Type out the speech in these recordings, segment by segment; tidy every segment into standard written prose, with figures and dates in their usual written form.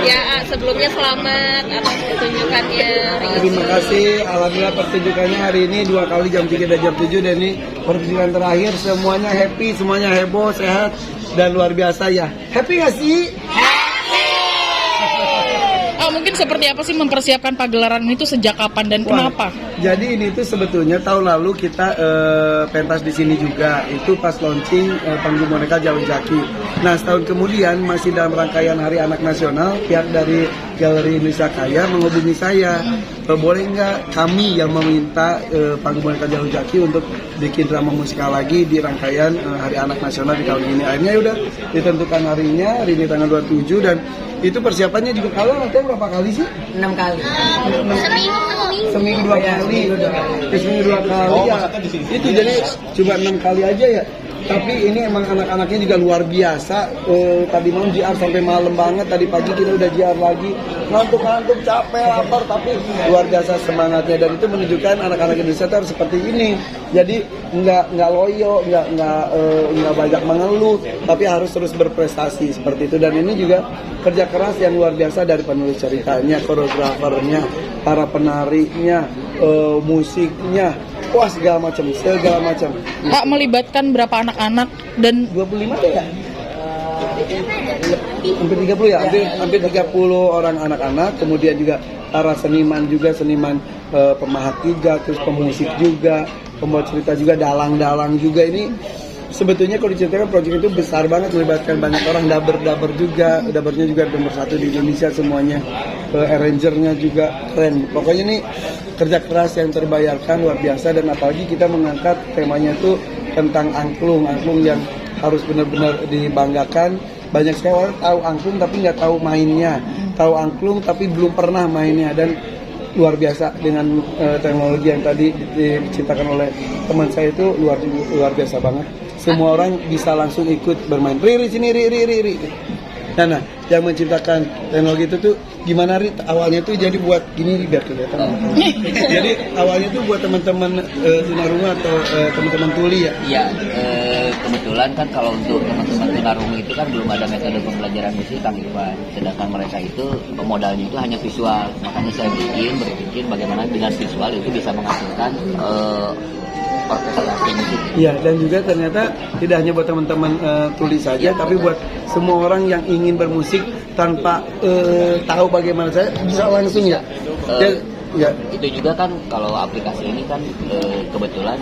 Ya, sebelumnya selamat atas pertunjukannya. Terima kasih, alhamdulillah pertunjukannya hari ini 2 kali jam 3 dan jam 7 dan ini pertunjukan terakhir semuanya happy, semuanya heboh, sehat dan luar biasa ya. Happy gak sih? Mungkin seperti apa sih mempersiapkan pagelaran itu sejak kapan dan kenapa? Jadi ini tuh sebetulnya tahun lalu kita pentas di sini juga, itu pas launching panggung boneka Jalur Jaki. Nah setahun kemudian masih dalam rangkaian Hari Anak Nasional, pihak dari Galeri Indonesia Kaya menghubungi saya, boleh nggak kami yang meminta panggung boneka Jalur Jaki untuk bikin drama musikal lagi di rangkaian Hari Anak Nasional di tahun ini. Akhirnya udah ditentukan harinya, hari ini tanggal 27 dan itu persiapannya juga. Kalau latihan berapa kali sih? 6 kali. Seminggu 2 kali. Seminggu 2 kali ya. Itu jadi cuma 6 kali aja ya. Tapi ini emang anak-anaknya juga luar biasa. Tadi malam JR sampai malam banget. Tadi pagi kita udah JR lagi. Ngantuk-ngantuk, capek, lapar, tapi luar biasa semangatnya. Dan itu menunjukkan anak-anak Indonesia harus seperti ini. Jadi nggak loyo, nggak banyak mengeluh, tapi harus terus berprestasi seperti itu. Dan ini juga kerja keras yang luar biasa dari penulis ceritanya, koreografernya, para penarinya, musiknya. Wah segala macam. Pak, melibatkan berapa anak-anak dan 25 tuh ya? Hampir 30 ya? Hampir 30 orang anak-anak, kemudian juga para seniman juga, seniman pemahat juga, terus pemusik juga, pembuat cerita juga, dalang-dalang juga. Ini sebetulnya kalau diceritakan proyek itu besar banget, melibatkan banyak orang, daber juga, dabernya juga nomor 1 di Indonesia semuanya, arrangernya juga keren. Pokoknya ini kerja keras yang terbayarkan luar biasa, dan apalagi kita mengangkat temanya itu tentang angklung yang harus benar-benar dibanggakan. Banyak sekali orang tahu angklung tapi nggak tahu mainnya, tahu angklung tapi belum pernah mainnya, dan luar biasa dengan teknologi yang tadi diciptakan oleh teman saya itu luar biasa banget. Semua orang bisa langsung ikut bermain. Riri sini, Riri. Nah, yang menciptakan teknologi itu tuh gimana Ri? Awalnya tuh jadi buat gini biar kelihatan. Jadi awalnya tuh buat teman-teman tunarungu atau teman-teman tuli ya? Iya, kebetulan kan kalau untuk teman-teman tunarungu itu kan belum ada metode pembelajaran musik Kang Iwan. Sedangkan mereka itu modalnya itu hanya visual. Makanya saya berpikir bagaimana dengan visual itu bisa menghasilkan orkestrasi musik. Iya, dan juga ternyata tidak hanya buat teman-teman tuli saja, tapi buat semua orang yang ingin bermusik tanpa tahu bagaimana saya bisa langsung ya. Ya. Itu juga kan kalau aplikasi ini kan kebetulan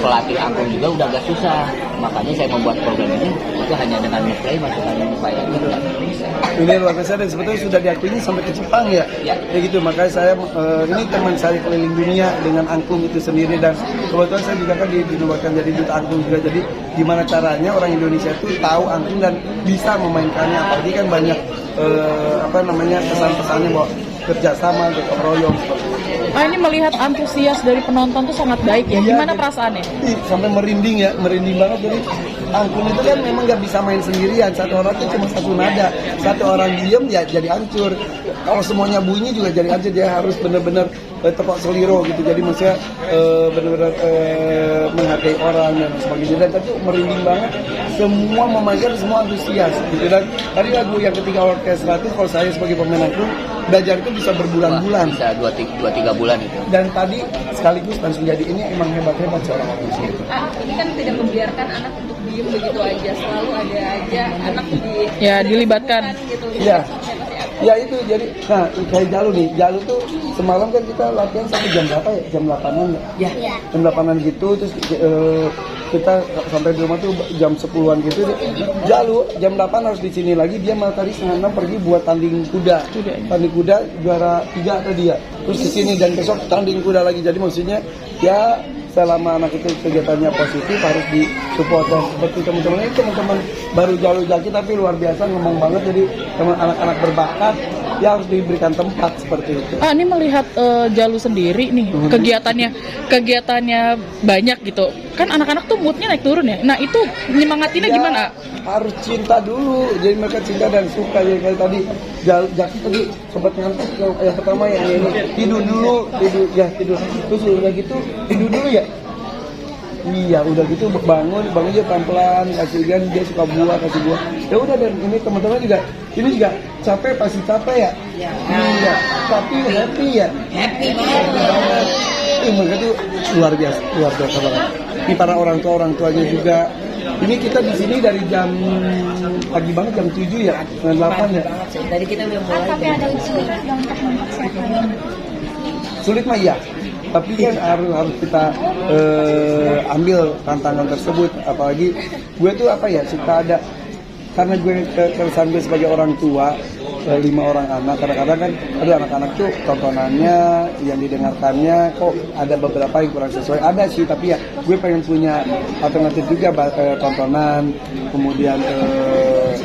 pelatih angklung juga udah agak susah. Makanya saya membuat program ini itu hanya dengan ngeplay, masukkan file aja. Ini luar biasa dan sebetulnya sudah diakuinya sampai ke Jepang ya. Ya. Gitu, makanya saya ini teman saya keliling dunia dengan angklung itu sendiri, dan kebetulan saya juga kan dinobatkan jadi duta angklung juga. Jadi gimana caranya orang Indonesia itu tahu angklung dan bisa memainkannya, apalagi kan banyak pesan-pesannya bahwa kerjasama, gotong royong seperti itu. ini melihat antusias dari penonton tuh sangat baik ya. Gimana perasaannya? Sampai merinding banget. Jadi angklung itu kan memang nggak bisa main sendirian. Satu orang itu cuma satu nada. Satu orang diem ya jadi hancur. Kalau semuanya bunyi juga jadi hancur. Dia harus benar-benar tepat seliro gitu. Jadi maksudnya benar-benar menghargai orang dan sebagainya. Dan itu merinding banget. Semua memainkan, semua antusias gitu. Dan tadi lagu yang ketiga orkestra itu kalau saya sebagai pemain angklung belajar itu bisa berbulan-bulan. Bisa 2-3 bulan itu. Dan tadi sekaligus langsung jadi ini emang hebat-hebat seorang musik. Ini kan tidak membiarkan anak untuk diem begitu aja, selalu ada aja anak dilibatkan gitu. Iya. Ya itu jadi, nah kayak Jalu tuh semalam kan kita latihan sampai jam berapa ya? Jam 8-an ya? Iya. Jam 8-an gitu, terus kita sampai di rumah tuh jam 10-an gitu. Jalu jam 8 harus di sini lagi, dia malah tadi setengah 6 pergi buat tanding kuda. Tanding kuda juara 3 tadi ya. Terus di sini dan besok tanding kuda lagi. Jadi maksudnya ya selama anak itu kegiatannya positif harus disupport. Dan seperti teman-teman ini teman-teman baru Jalur Jaki tapi luar biasa, ngomong banget. Jadi teman anak-anak berbakat ya harus diberikan tempat seperti itu. Ini melihat Jalu sendiri nih kegiatannya banyak gitu. Kan anak-anak tuh moodnya naik turun ya. Nah itu nyemangatinnya Ya, gimana? harus cinta dulu, jadi mereka cinta dan suka. Jadi kayak tadi Jaki tadi sempat ngantuk, yang pertama yang ini tidur dulu, tidur terus udah gitu tidur dulu ya. Iya, udah gitu bangun aja pelan-pelan, kasih ikan, dia suka buah, kasih buah. Ya udah, dan ini teman-teman juga, ini juga capek, pasti capek ya. Iya, tapi happy ya. Happy banget. Mereka tuh luar biasa banget. Ini para orang tuanya juga. Ini kita di sini dari jam pagi banget, jam 7 ya, jam 8 ya. Tadi kita udah mulai. Tapi ada usul untuk mempersiapkan. Sulit mah iya, tapi kan harus kita ambil tantangan tersebut. Apalagi gue tuh apa ya, suka ada, karena gue keresahan gue sebagai orang tua, 5 orang anak, kadang-kadang kan aduh anak-anak tuh tontonannya yang didengarkannya kok ada beberapa yang kurang sesuai. Ada sih, tapi ya gue pengen punya alternatif juga, tontonan, kemudian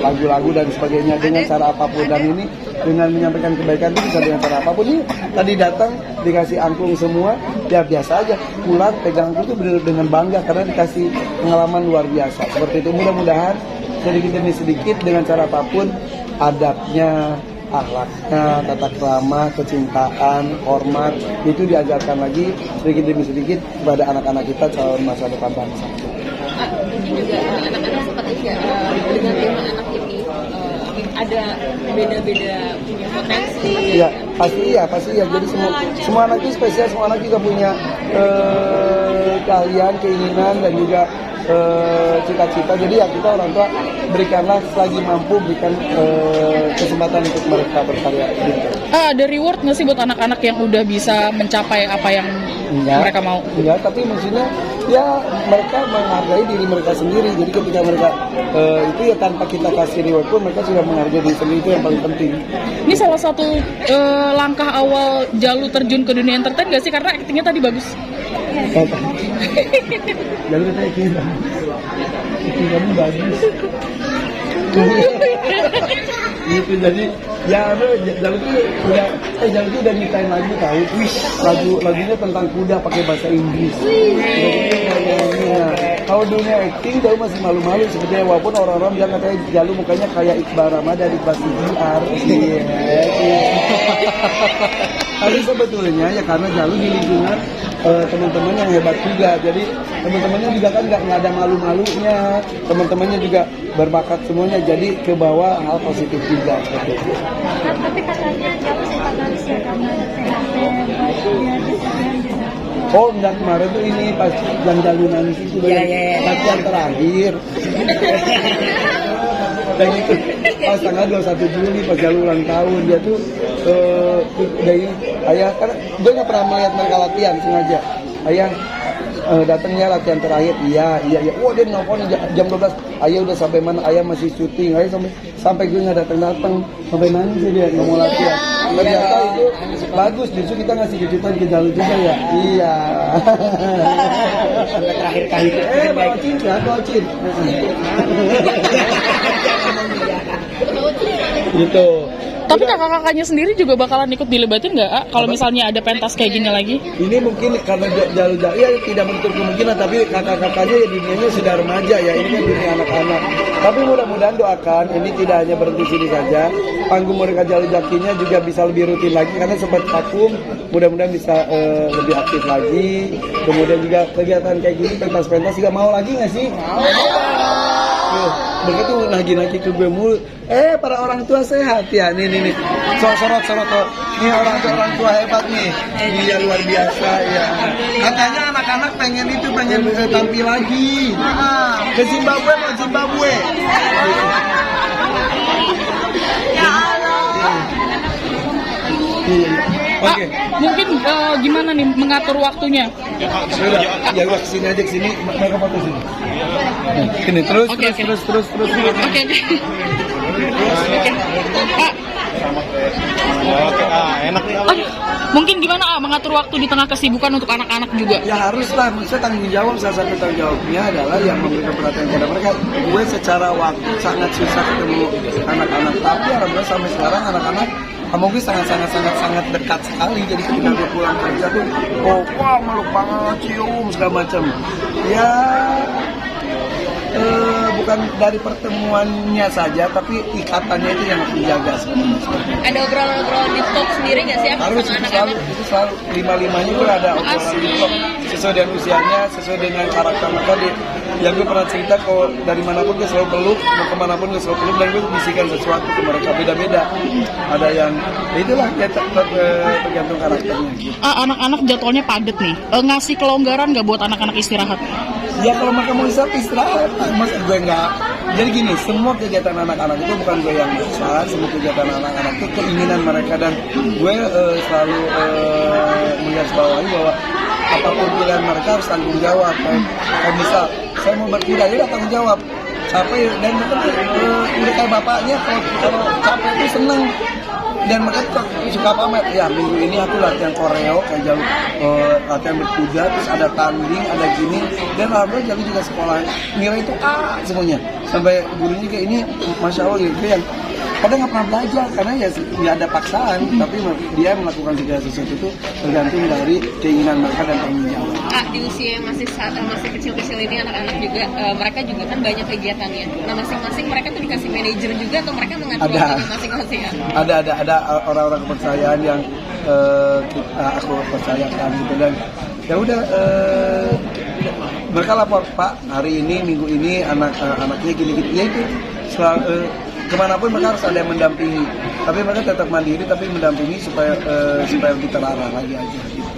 lagu-lagu dan sebagainya dengan cara apapun. Dan ini dengan menyampaikan kebaikan itu bisa dengan cara apapun. Ini tadi datang dikasih angklung semua, ya biasa aja, pulang pegang angklung itu benar dengan bangga karena dikasih pengalaman luar biasa. Seperti itu, mudah-mudahan sedikit demi sedikit dengan cara apapun, adabnya, akhlaknya, tata krama, kecintaan, hormat itu diajarkan lagi sedikit demi sedikit kepada anak-anak kita calon masa depan bangsa. Mungkin juga anak-anak seperti ya, dengan 5 anak ini ada beda-beda punya potensi. Ya pasti ya. Jadi semua anak itu spesial, semua anak juga punya keahlian, keinginan dan juga cita-cita. Jadi ya kita orang tua berikanlah selagi mampu, berikan kesempatan untuk mereka berkarya gitu. Ada reward nggak sih buat anak-anak yang udah bisa mencapai apa yang mereka mau? Enggak, tapi maksudnya ya mereka menghargai diri mereka sendiri. Jadi ketika mereka itu ya tanpa kita kasih reward pun mereka sudah menghargai diri sendiri, itu yang paling penting. Ini salah satu langkah awal Jalu terjun ke dunia entertain nggak sih? Karena aktingnya tadi bagus. Jalu katanya kira kamu bagus. Gitu, jadi ya Jalu tuh udah nyiptain lagu tahu. Lagunya tentang kuda pakai bahasa Inggris. Nah, kalau dunia acting Jalu masih malu-malu sebetulnya, walaupun orang-orang bilang katanya Jalu mukanya kayak Iqbal Ramadan di Basi JR. Tapi sebetulnya ya karena Jalu di lingkungan teman-teman yang hebat juga, jadi teman-temannya juga kan nggak ada malu-malunya, teman-temannya juga berbakat semuanya, jadi ke bawah hal positif juga seperti itu. Tapi katanya Jalu sempat harus ya karena sehat biar bisa. Oh enggak, kemarin tuh ini pas yang Jalu nangis itu latihan terakhir. Dan itu pas tanggal 21 Juli pas Jalu ulang tahun, dia tuh dari ayah, karena gue nggak pernah melihat mereka latihan sengaja. Ayah datangnya latihan terakhir, iya. Wah dia nelfon jam 12, ayah udah sampai mana? Ayah masih syuting, ayah sampai gue nggak datang, sampai nangis dia nggak mau latihan. Ternyata itu bagus, justru kita ngasih kejutan ke Jalu juga ya. Iya. Terakhir kali. Doain. Gitu. Tapi kakak-kakaknya sendiri juga bakalan ikut dilibatin nggak? Kalau misalnya ada pentas kayak gini lagi? Ini mungkin karena Jalu ya tidak menutup kemungkinan, tapi kakak-kakaknya ya dunianya sudah remaja ya, ini kan dunia anak-anak. Tapi mudah-mudahan doakan ini tidak hanya berhenti sini saja, panggung mereka Jalu Jakinya juga bisa lebih rutin lagi karena sempat vakum, mudah-mudahan bisa lebih aktif lagi. Kemudian juga kegiatan kayak gini, pentas-pentas juga mau lagi nggak sih? Mereka tuh nagih-nagih ke gue mulu. Para orang tua sehat ya. Nih. Sorot. Nih orang tua hebat nih. Iya luar biasa ya. Katanya anak-anak pengen tampil lagi. Ke Zimbabwe mau Zimbabwe. Ya Allah. Oke. Mungkin gimana nih mengatur waktunya? Sudah, ya gua kesini aja kesini, mereka foto sini. Sini terus. Oke. Enak nih. Mungkin gimana mengatur waktu di tengah kesibukan untuk anak-anak juga? Ya haruslah, maksudnya tanggung jawab, salah satu tanggung jawabnya adalah yang memberikan perhatian kepada mereka. Gue secara waktu sangat susah ketemu anak-anak, tapi alhamdulillah sampai sekarang anak-anak sama gue sangat dekat sekali. Jadi ketika gue pulang kerja tuh, oh wah meluk banget, cium segala macam. Ya bukan dari pertemuannya saja, tapi ikatannya itu yang harus dijaga sebenarnya. Ada obrolan-obrolan di talk sendiri nggak sih Harus sama itu anak-anak? selalu lima-limanya gue ada obrolan di blog sesuai dengan usianya, sesuai dengan karakter mereka. Yang gue pernah cerita, kalau dari manapun gue selalu peluk, mau kemanapun gue selalu peluk, dan gue bisikan sesuatu ke mereka beda-beda. Ada yang ya itulah ya tergantung karakternya. Gitu. Anak-anak jadwalnya padat nih. Ngasih kelonggaran nggak buat anak-anak istirahat? Ya kalau mereka mau istirahat, mas gue nggak. Jadi gini, semua kegiatan anak-anak itu bukan gue yang maksa, semua kegiatan anak-anak itu keinginan mereka, dan gue selalu menggarisbawahi bahwa apapun pilihan mereka harus tanggung jawab. Kayak misal, saya mau berpindah, ya tanggung jawab. Capek dan mereka tuh udah kayak bapaknya, kalau capek itu seneng. Dan mereka tuh suka pamer, ya minggu ini aku latihan koreo, kayak jauh latihan berkuda, terus ada tanding, ada gini, dan alhamdulillah Jalu juga sekolah nilai itu A semuanya, sampai gurunya kayak ini, masya Allah gitu yang kadang nggak pernah belajar karena ya ada paksaan, tapi dia melakukan segala sesuatu itu tergantung dari keinginan mereka dan tanggung jawab. Di usia yang masih kecil-kecil ini anak-anak juga mereka juga kan banyak kegiatannya. Nah masing-masing mereka tuh dikasih manajer juga atau mereka mengatur waktunya masing-masing ya? Ada orang-orang kepercayaan yang aku percayakan gitu, dan ya udah mereka lapor, Pak hari ini minggu ini anaknya gini-gini, ya itu selalu kemanapun mereka harus ada yang mendampingi, tapi mereka tetap mandiri tapi mendampingi supaya lebih terarah lagi aja gitu.